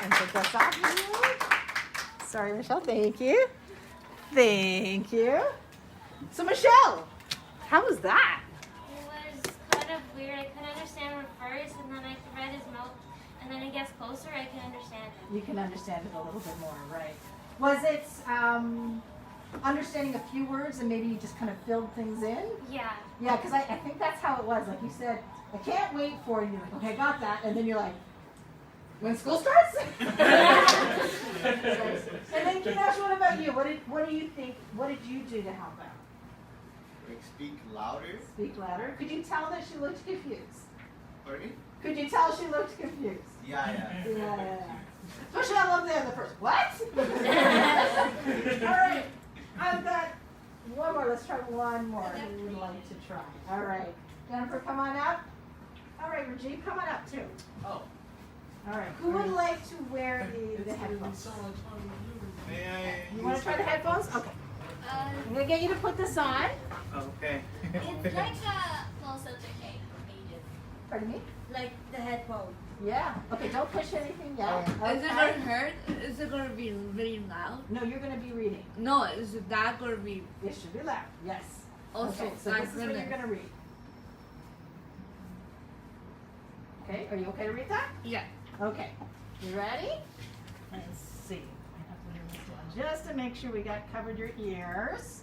And take us off. Sorry, Michelle. Thank you. Thank you. So, Michelle, how was that? It was kind of weird. I couldn't understand him first, and then I read his mouth, and then it gets closer, I can understand him. You can understand it a little bit more, right? Was it understanding a few words and maybe you just kind of filled things in? Yeah. Yeah, because I think that's how it was. Like you said, I can't wait for you. Like, okay, I got that. And then you're like, when school starts? And then, Kinash, what about you? What do you think? What did you do to help out? Like speak louder. Speak louder. Could you tell that she looked confused? Pardon me? Could you tell she looked confused? Yeah. Yeah. Especially I love the first. What? All right. I've got one more. Let's try one more. Who would like to try? All right. Jennifer, come on up. All right, Rajiv, come on up too. Oh. All right. Who would like to wear the headphones? You want to try the headphones? Okay. I'm going to get you to put this on. Okay. It's like a closer to agent. Pardon me? Like the headphone. Yeah. Okay, don't push anything yet. Is it gonna hurt? Is it gonna be really loud? No, you're going to be reading. No, is that gonna be? It should be loud. Yes. Also, okay, so my this is what you're going to read. Okay, are you okay to read that? Yeah. Okay. You ready? Let's see. I have to do this one just to make sure we got covered your ears.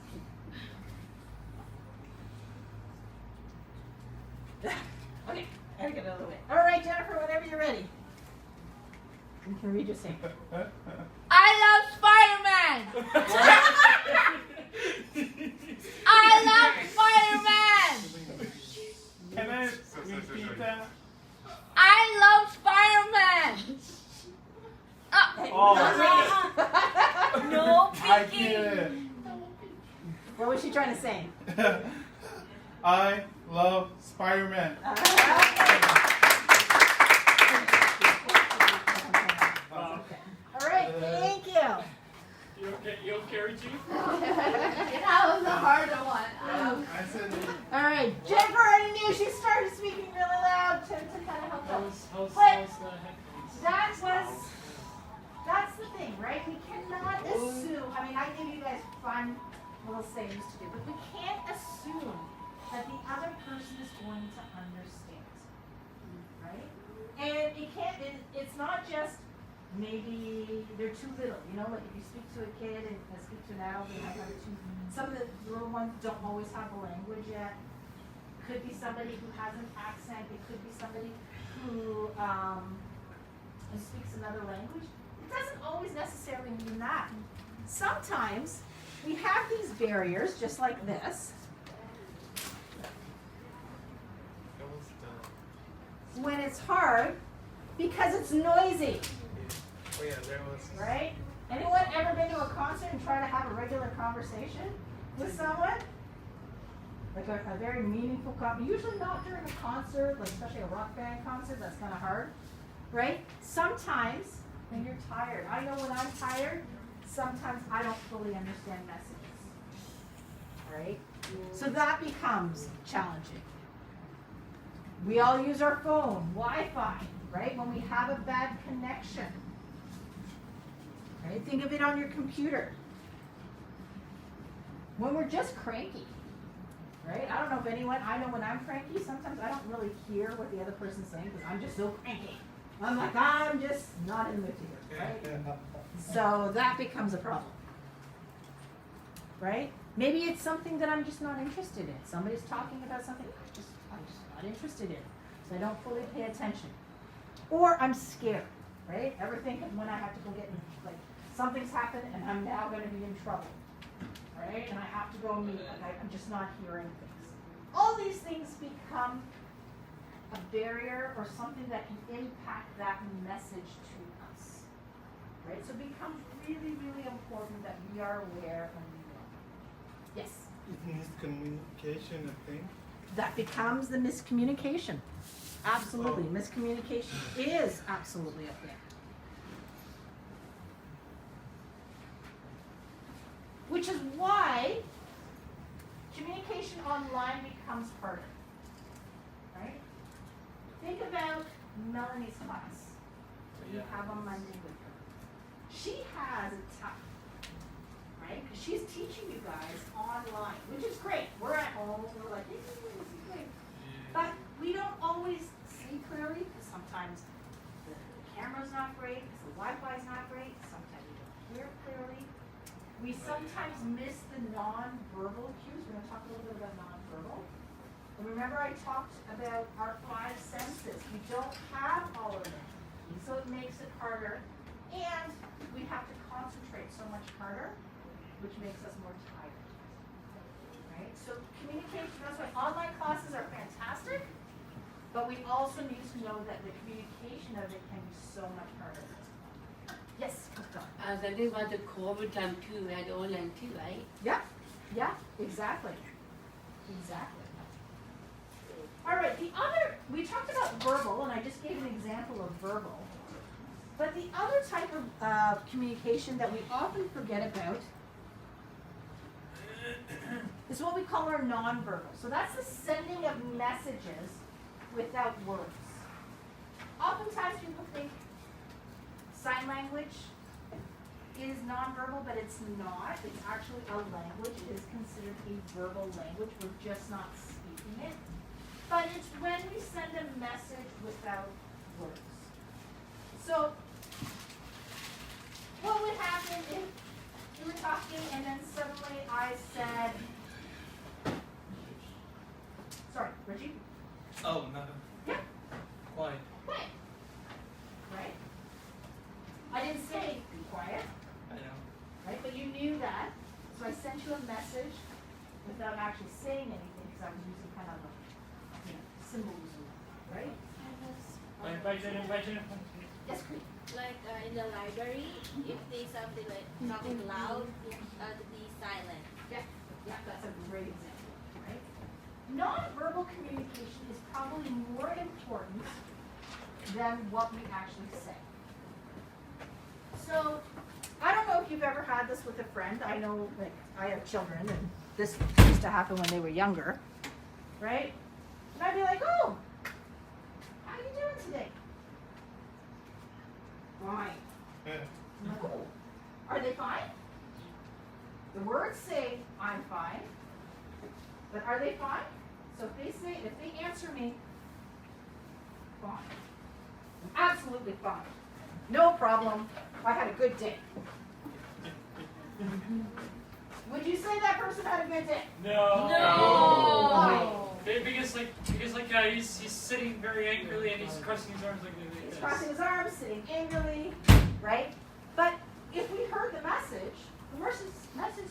Okay, I gotta get out of the way. All right, Jennifer, whenever you're ready. You can read your statement. I love Spider-Man. I love Spider-Man. Can I repeat that? I love Spider-Man. No I peeking. get it. What was she trying to say? I love Spider-Man. All right, thank you. You okay, Reggie? That was a harder one. I said All right, Jennifer already knew she started speaking really loud to kind of help How's us. the headphones? That's the thing, right? We cannot assume. I mean, I give you guys fun little sayings to do, but we can't assume that the other person is going to understand, right? And it can't. It's not just maybe they're too little. You know, like if you speak to a kid and speak to an adult, they have too. Some of the little ones don't always have the language yet. Could be somebody who has an accent. It could be somebody who speaks another language. It doesn't always necessarily mean that. Sometimes we have these barriers, just like this, when it's hard because it's noisy. Oh yeah, there was. Right? Anyone ever been to a concert and try to have a regular conversation with someone? Like a very meaningful conversation. Usually not during a concert, like especially a rock band concert, that's kind of hard. Right? Sometimes when you're tired, I know when I'm tired, sometimes I don't fully understand messages. Right? So that becomes challenging. We all use our phone, Wi-Fi, right? When we have a bad connection. Right? Think of it on your computer. When we're just cranky, right? I don't know if anyone, I know when I'm cranky, sometimes I don't really hear what the other person's saying because I'm just so cranky. I'm like, I'm just not in the mood to hear, right? So that becomes a problem, right? Maybe it's something that I'm just not interested in. Somebody's talking about something I'm just not interested in, so I don't fully pay attention. Or I'm scared, right? Ever think of when I have to go get, like, something's happened and I'm now going to be in trouble, right? And I have to go meet, like, I'm just not hearing things. All these things become a barrier or something that can impact that message to us, right? So it becomes really, really important that we are aware and we know. Yes? miscommunication, I think. That becomes the miscommunication. Absolutely, miscommunication is absolutely up there. Which is why communication online becomes harder, right? Think about Melanie's class that you have on Monday with her. She has it tough, right? Because she's teaching you guys online, which is great. We're at home, we're like, this is great. But we don't always see clearly, because sometimes the camera's not great, because the Wi-Fi's not great, sometimes we don't hear clearly. We sometimes miss the non-verbal cues. We're going to talk a little bit about non-verbal. And remember I talked about our 5 senses. We don't have all of them, so it makes it harder. And we have to concentrate so much harder, which makes us more tired. Right? So communication, that's why online classes are fantastic, but we also need to know that the communication of it can be so much harder. Yes, go on. Something about the COVID time too, we had online too, right? Yeah, yeah, exactly. Exactly. All right, we talked about verbal, and I just gave an example of verbal. But the other type of communication that we often forget about is what we call our nonverbal. So that's the sending of messages without words. Oftentimes people think sign language is nonverbal, but it's not. It's actually a language. It is considered a verbal language. We're just not speaking it. But it's when we send a message without words. So what would happen if you were talking and then suddenly I said, sorry, Reggie? Oh, nothing. Yeah. Quiet. Quiet. Right? I didn't say be quiet. I know. Right? But you knew that. So I sent you a message without actually saying anything because I was using kind of symbolism, right? Yes, Chris. Like in the library, if there's something like talking loud, to be silent. Yeah, yeah, that's a great example, right? Non-verbal communication is probably more important than what we actually say. So, I don't know if you've ever had this with a friend. I know, like, I have children, and this used to happen when they were younger, right? And I'd be like, oh, how are you doing today? Fine. Yeah. I'm like, oh, are they fine? The words say, I'm fine, but are they fine? So if they answer me, fine. I'm absolutely fine. No problem. I had a good day. Would you say that person had a good day? No. No. Why? Because he's sitting very angrily and he's crossing his arms like this. He's crossing his arms, sitting angrily, right? But if we heard the message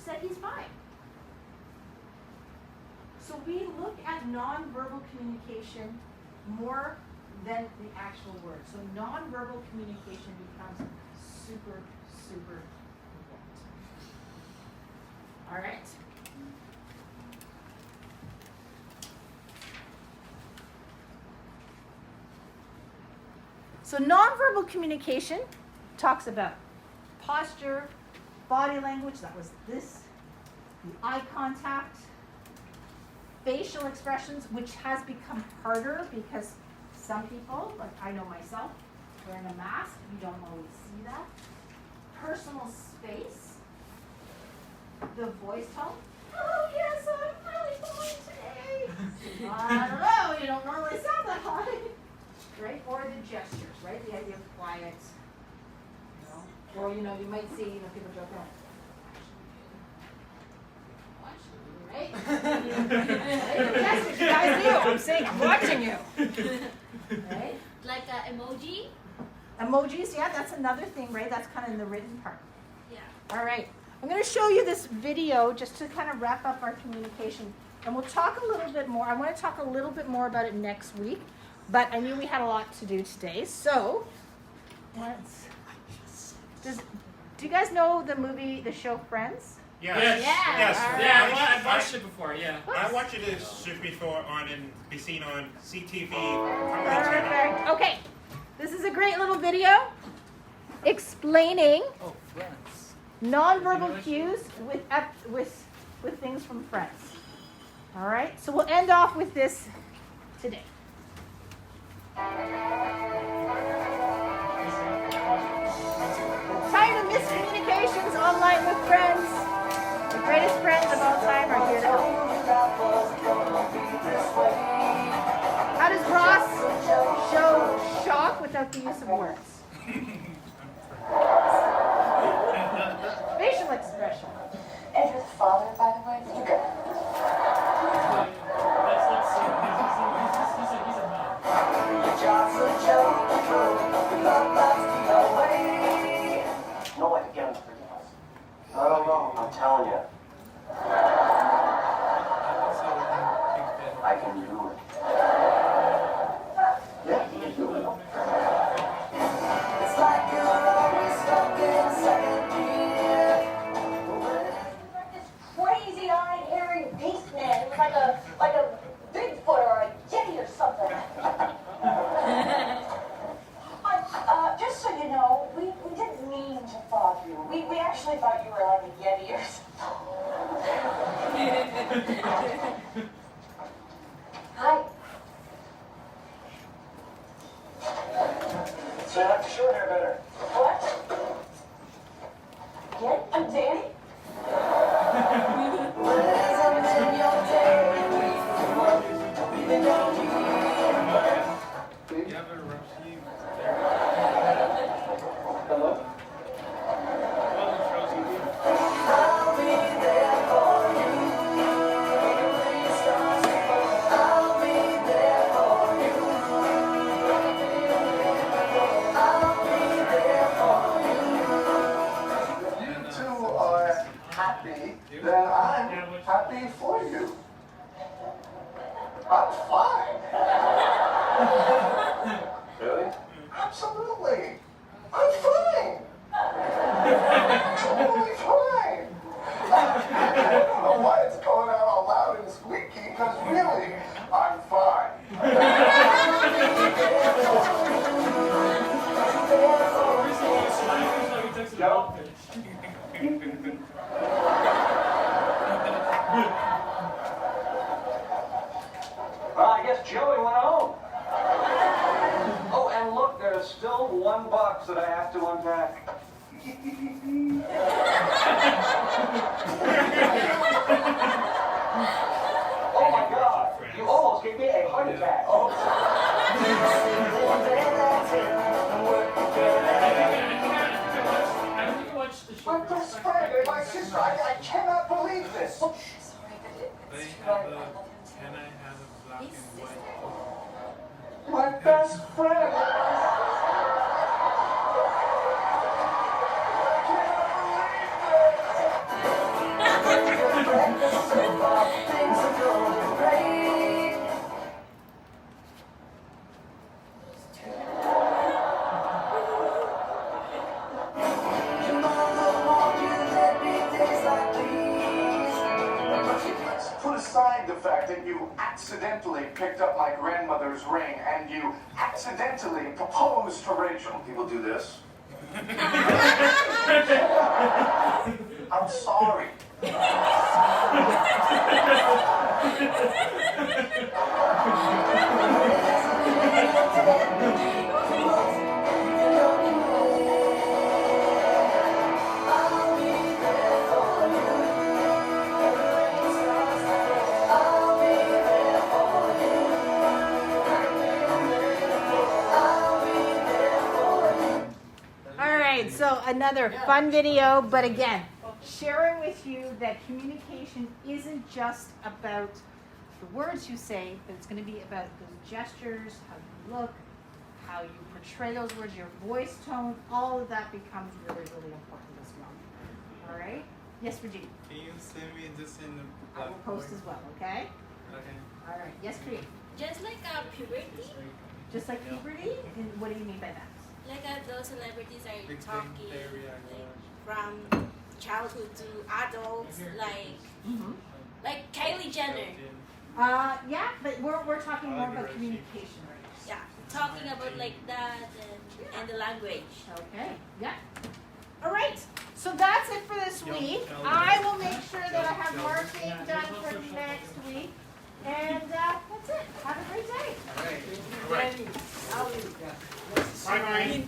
said he's fine. So we look at nonverbal communication more than the actual word. So nonverbal communication becomes super, super important. All right. So nonverbal communication talks about posture, body language, that was this, the eye contact, facial expressions, which has become harder because some people, like I know myself, wearing a mask, you don't always see that. Personal space, the voice tone. Oh yes, I'm really fine today. I don't know, you don't normally sound that high. Right? Or the gestures, right? The idea of quiet. Or you might see, people joke around. Right? Yes, you guys do. I'm saying I'm watching you. Right? Like emoji? Emojis, yeah, that's another thing, right? That's kind of in the written part. Yeah. All right. I'm going to show you this video just to kind of wrap up our communication. And we'll talk a little bit more. I want to talk a little bit more about it next week. But I knew we had a lot to do today. So, do you guys know the show Friends? Yes. Yes. All Yeah, I've watched it before. Yeah. I watched it before on and be seen on CTV. Comedy Channel. Perfect. Okay, this is a great little video explaining nonverbal cues with things from Friends. All right, so we'll end off with this today. Tired of miscommunications online with friends? The greatest friends of all time are here to help. How does Ross show shock without the use of words? Facial expression. And your father, by the way? You got Let's see. He's a man. your job's a joke. Love loves the away. No way to get him to forgive us. I don't know. I'm telling you. I can do it. Yeah, you can do it. It's like you're always stuck in second gear. This crazy-eyed, hairy beast man. It was like a Bigfoot or a Yeti or something. Just so you know, we didn't mean to bother you. We actually thought you were like a Yeti or something. Hi. So you like the short hair better? What? Yeah, I'm Danny. Hello? Then I'm happy for you. I'm fine. Really? Absolutely. I'm fine. Totally fine. I don't know why it's going out all loud and squeaky, because really, I'm fine. Joe? Well, I guess Joey went home. Oh, and look, there's still one box that I have to unpack. Oh my God, you almost gave me a heart attack. Oh. My best friend and my sister, I cannot believe this. Can I have a black and white? My best friend. Put aside the fact that you accidentally picked up my grandmother's ring and you accidentally proposed to Rachel. People do this. I'm sorry. So another fun video, but again, sharing with you that communication isn't just about the words you say, but it's going to be about those gestures, how you look, how you portray those words, your voice tone, all of that becomes really, really important as well. All right? Yes, Regina? Can you send me this in the I will post as well, okay? Okay. All right. Yes, Kree? Just like puberty? Just like puberty? And what do you mean by that? Like those celebrities are Big talking Bang Theory, like, from childhood to adults, like Kylie Jenner. Yeah, but we're talking more about communication right now. Yeah, talking about like that and the language. Okay, yeah. All right, so that's it for this week. I will make sure that I have marking done for next week. And that's it. Have a great day. All right. Bye bye.